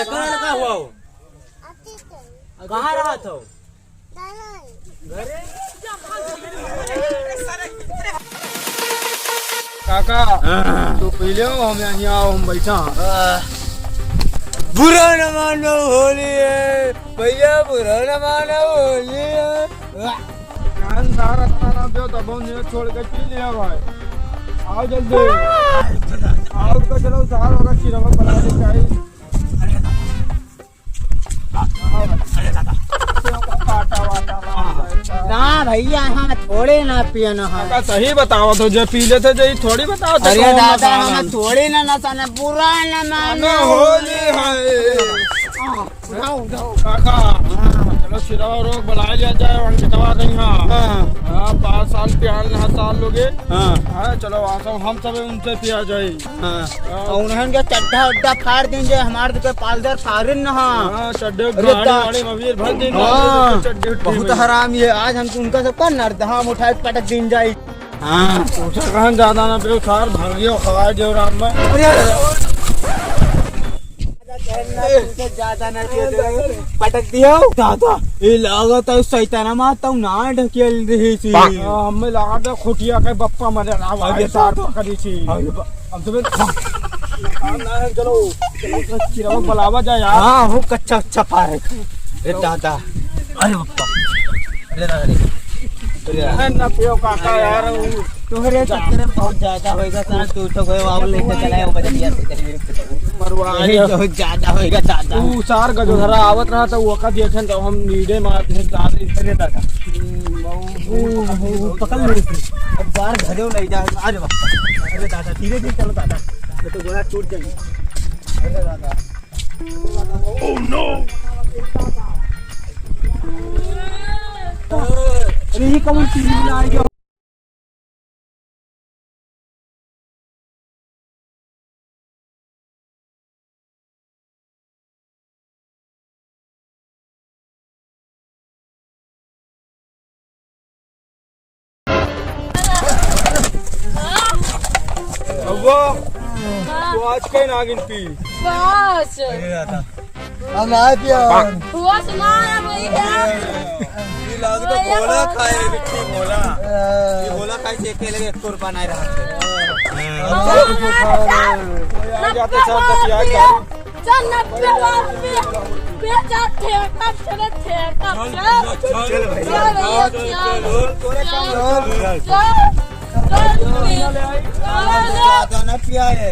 कहाँ लगा हुआ हो? कहाँ रहा था? काका तो पी लो, हम यहाँ आओ, हम बैठा। बुरा न मानो होली है भैया, बुरा न मानो होली है। सारा खाना पियो तब हम छोड़ के पी लिया भाई। आओ जल्दी आओ तो चलो, सार होगा चिरवा बना दे चाहिए। ना भैया हम थोड़े ना पिया ना। काका सही बताओ तो, जो पी लेते जो थोड़ी बताओ। अरे दादा हम थोड़े ना नशा बुरा न मानो होली है। काका चलो सिरवा रोग बुलाया लिया जाए, अंकितवा कहीं। हाँ 5 साल प्यार 7 साल लोगे। हाँ चलो वहाँ हम सब उनसे पिया जाए। उन्हें के चड्ढा उड्ढा फाड़ देंगे, हमारे तो पालदर फारिन ना। चड्ढे गाड़ी भर देंगे। बहुत हराम ये, आज हम उनका सबका नर्दहाम उठाए पटक दिन जाए। हाँ कहाँ ज्यादा ना पियो, सार भागियो खवाए जो राम में। ज्यादा ना पटक दियो दादा, ये लागत है सैताना माता ना ढकेल रही थी। हमें लगा था खुटिया के बप्पा मरे सार पकड़ी थी। हम तो चलो चिरवा बुलावा जाए यार। हाँ वो कच्चा अच्छा पार है दादा। अरे बप्पा, अरे ना पियो काका यार, तुम्हारे चक्कर में बहुत ज्यादा होएगा सर। तू तो कोई वाव लेके चला है बजटिया बहुत ज्यादा होएगा दादा। तू सार गजोधरा आवत रहा था वो का देखन तो हम नीडे मारते हैं दादा इधर दादा। पकड़ ले अब बाहर घरे नहीं जा। अरे बप्पा, अरे दादा धीरे धीरे चलो दादा, तो गोला टूट जाएगी। अरे दादा ओह नो, अरे ये कौन चीज लाई गया? वो आज कहीं नागिन पी। बस हम आ पिया हुआ सुना है भैया। ये लाग तो बोला खाए मिट्टी बोला, ये बोला खाए से अकेले एक कुर्बान आ रहा है। जाते सब बतिया कर चल न पे जाते हैं कब चले थे कब चल भैया चल ज्यादा न पिया है।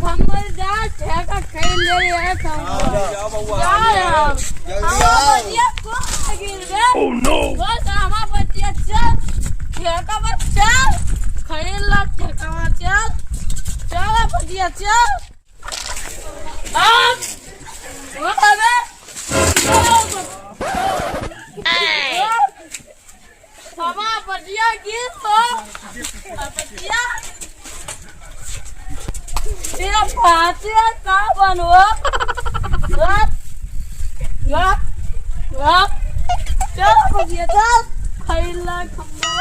खम्बल जा ठेका खेल ले है खम्बल जल्दी आओ। ओह नो, बस हमारा बच्चा चल ठेका बच्चा खेल ला ठेका चल चल बच्चा चल वो अबे हमारा बच्चा की तो बच्चा तेरा पाचिया का बनवा चल बच्चा चल खैला खम्बा।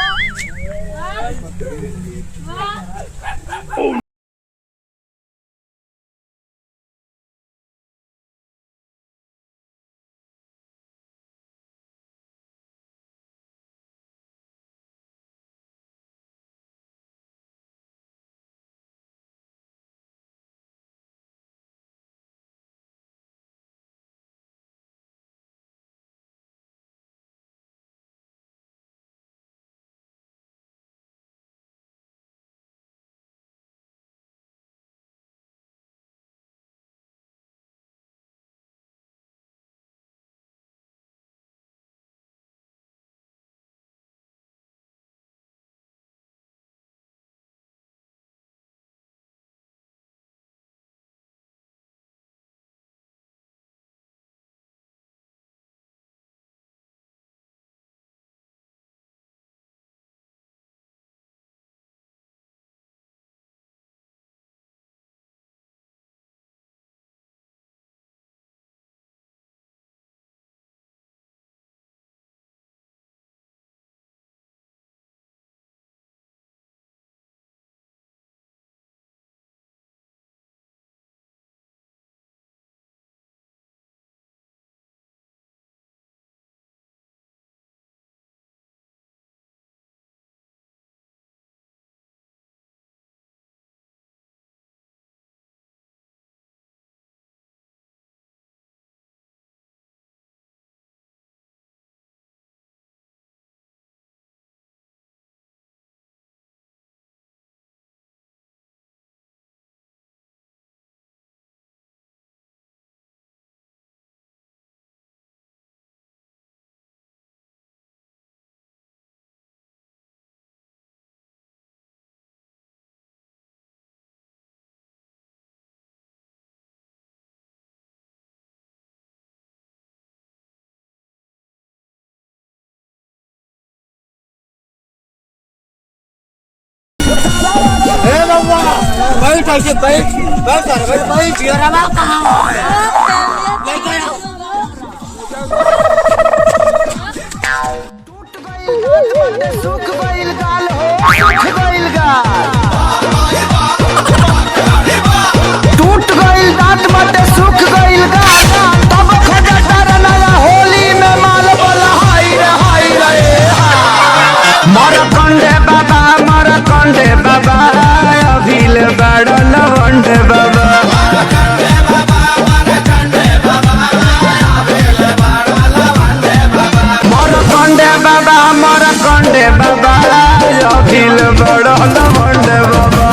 कैसे बैठ भाई बियरवा कहाँ सुख गइल गाल हो सुख गइल गाल टूट गइल दांत बाटे सुख गइल गाल तब खजता रे नया होली में माल बोला हाय रे मर कंडे बाबा अभिल बड़ लवंडे बाबा मर कंडे बाबा अभिल बड़ लवंडे बाबा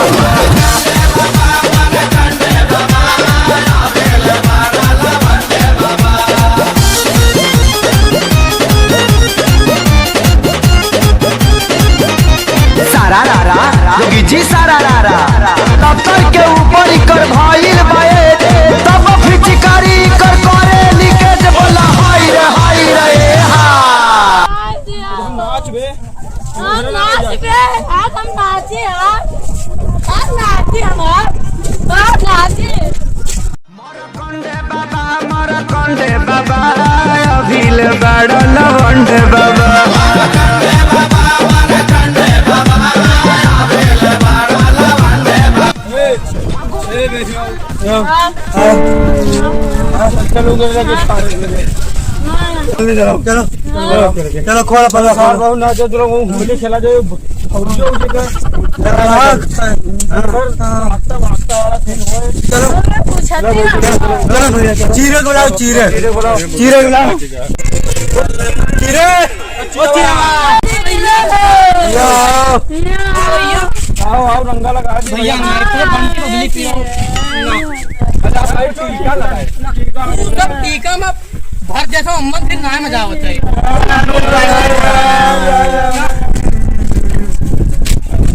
सारा रारा योगी जी सारा रारा दफ्तर के ऊपर कर भइल बाए तब फिचकारी कर करे लीकेज बोला हाय रे हा नाच बे नाच बे आज हम नाचे आज नाचे हम आज नाचे मर कंडे बाबा अभिल बड़ लवंडे बाबा चलो चलो खोला पड़ा ना जो लोग होली खेला जो चीरे बुलाओ चीरे बुलाओ आओ रंगा लगा भैया टीका में भर जैसा अम्मत फिर ना मजा होता है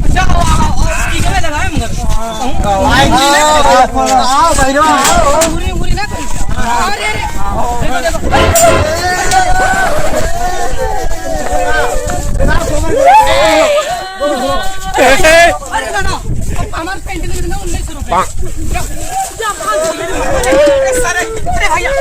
अच्छा टीका में लगाए मगर पूरी ना अरे अरे ना हमारे पेंटिंग में 1900 रुपए अरे भैया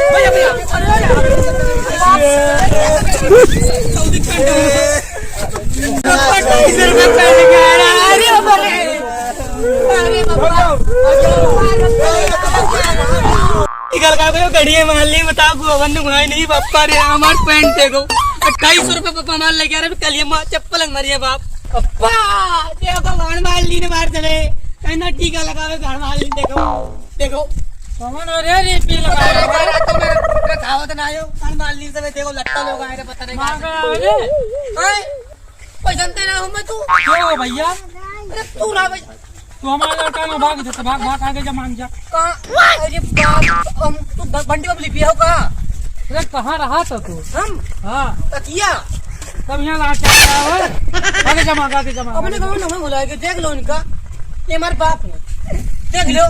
गड़िया मान ली बताओ नहीं पापा रे हमारे पैंट देखो 2800 रुपए पापा मान लेके आ रहे कल ये चप्पल मारिए बाप पप्पा देखो गाड़ मार ली ने मार चले कहना टीका लगावे गाड़ मार ली देखो कौन अरे रे पी लगा रहा तो मैं खावत ना आयो गाड़ मार ली सब देखो लट्टा लोग आए रे पता नहीं मार गया रे हैं पैसा तेरा हूं मैं तू क्यों भैया अरे तू ना भाई तू हमारा लड़का ना भाग दे भाग आगे जा मान जा कहां अरे बाप तू बंटी में लिपि हो कहां अरे कहां रहा था तू हम हां तकिया तब यहां ला के आया हो आगे जमा अपने गांव में बुलाया के देख लो इनका ये हमारे बाप ने देख लो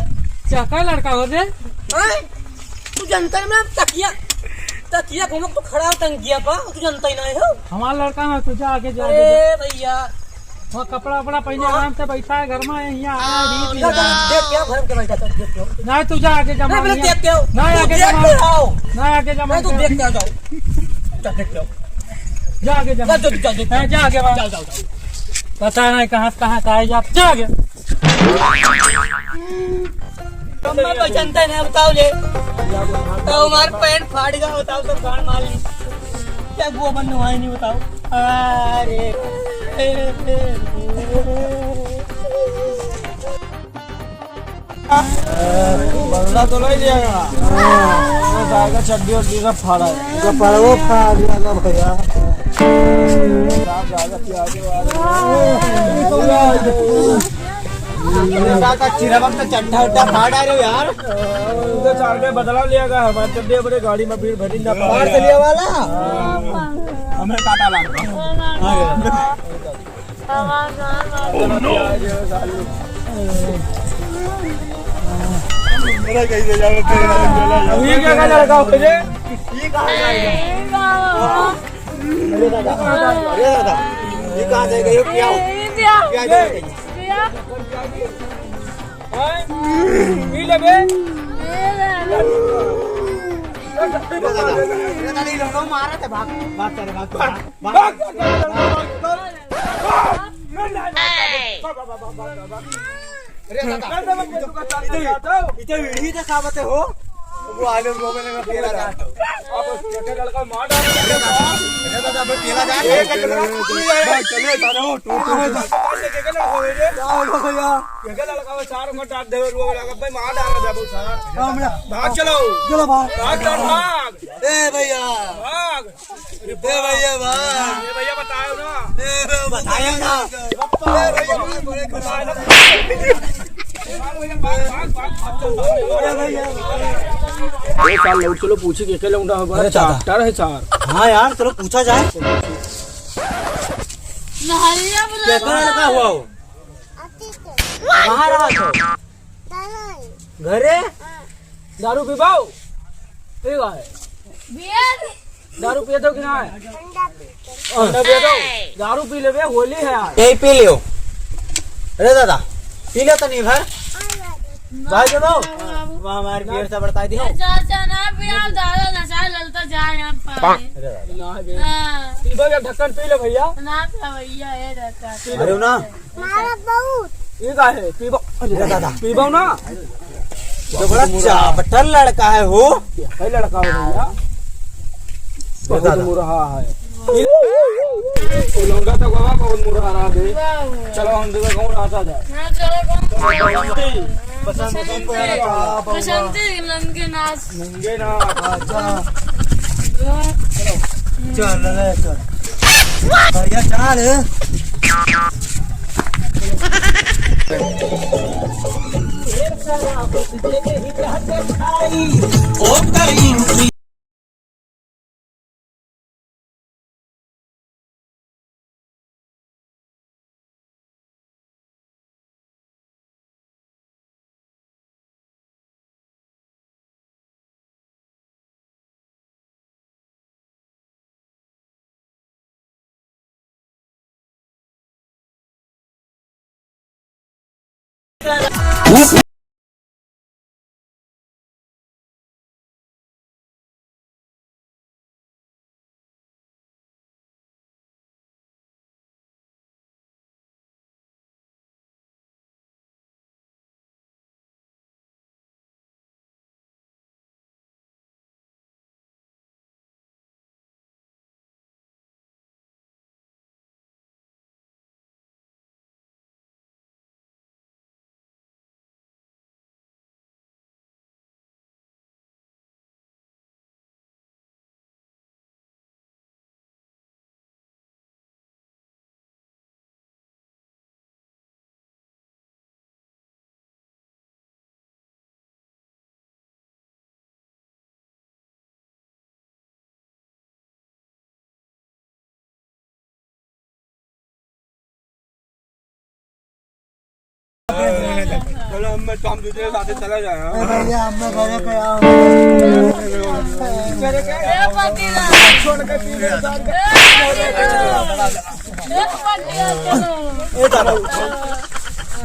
क्या का लड़का हो रे हैं तू जनता में तकिया घूम तो खड़ा टंगिया पा तू जनता ही ना है हमारा लड़का ना तुझे आगे जा अरे भैया वो कपड़ा पहने आराम से बैठा है घर में यहाँ देख क्या भरम के बैठा था देख क्या ना तुझे आगे जमा मैं देख क्या ना आगे जमा ना आगे जमा मैं तो देख क्या जाओ जा देख क्या जा आगे जमा जा आगे जाओ पता नहीं कहाँ का है जा आगे मैं पहचानता नहीं बताओ ले तो हमारे पैंट फाड़ गया बताओ सब गाड़ मार ली क्या वो बंद हुआ नहीं बताओ अरे बदला तो नहीं लिया चड्डी वड्डी सब फाड़ा है वो फाड़ दिया भैया चिरा वक्त चड्ढा उड्ढा फाड़ आ रहे हो यार उनके चार के बदला लिया गया हमारे चड्डी बड़े गाड़ी में भीड़ भरी ना फाड़ से लिया वाला हमें काटा लग मेरा कैसे जावे ये क्या कर लड़का हो तुझे ये कहां जाएगा अरे दादा ये कहां जाएगा ये क्या जाएगा पी ले बे मारा थे भाग भाग करे भाग इथे विडी तर सावत हो वो आले मोबाइल में पेला जा अब छोटे लड़का मार डाल दादा पेला जा चले दादा हो के लड़का वो चार मत डाल दे वो लगा भाई मार डाल जा बहुत सारा भाग चलो चलो भाग भाग ए भैया भाग ए भैया भाग ये भैया बताओ ना बताया ना चलो पूछे के लौंडा होगा चार है चार हाँ यार चलो पूछा जाए नहरिया क्या लड़का हुआ हो कहाँ रहा तो घरे दारू पीबाओ ठीक है बियर दारू पिए दो कि ना अंडा पिए दो दारू पी ले होली है यार यही पी लियो अरे दादा पी लो तो नहीं भर भाई जब वहाँ हमारे बियर से बड़ता दियो चाचा ना पिया दादा नशा ललता जाए यहाँ पर हाँ पीबा का ढक्कन पी ले भैया ना भैया ये रहता अरे ना ये का है पीबा अरे दादा पीबा ना तो बड़ा चापटर लड़का है हो कई लड़का हो भैया बहुत मुरहा है लौंडा तो गवा बहुत मुरहा रहा है चलो हम देखो कौन आता था हाँ चलो पसंद बसंती नंगे नाच नंगे ना चल चल भैया चल चलो हम काम दूसरे साथ चला जाए भैया हम घरे पे आओ छोड़ के पी ले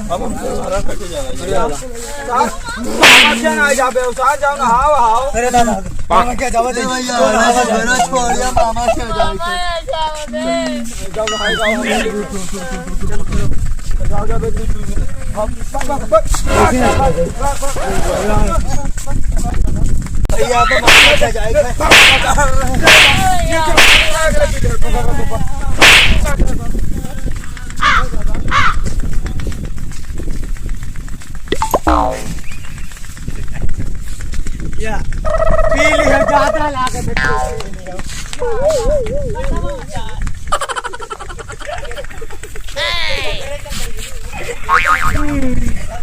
अब हम सारा कटे जाएगा ना जा व्यवसाय जाओ ना हाव हाव अरे दादा मामा क्या जाओ दे भैया घरे छोड़िया मामा क्या जाओ जाओ ना हाय जाओ जाओ भैया तो मामा क्या जाएगा पी लिया ज्यादा लागत है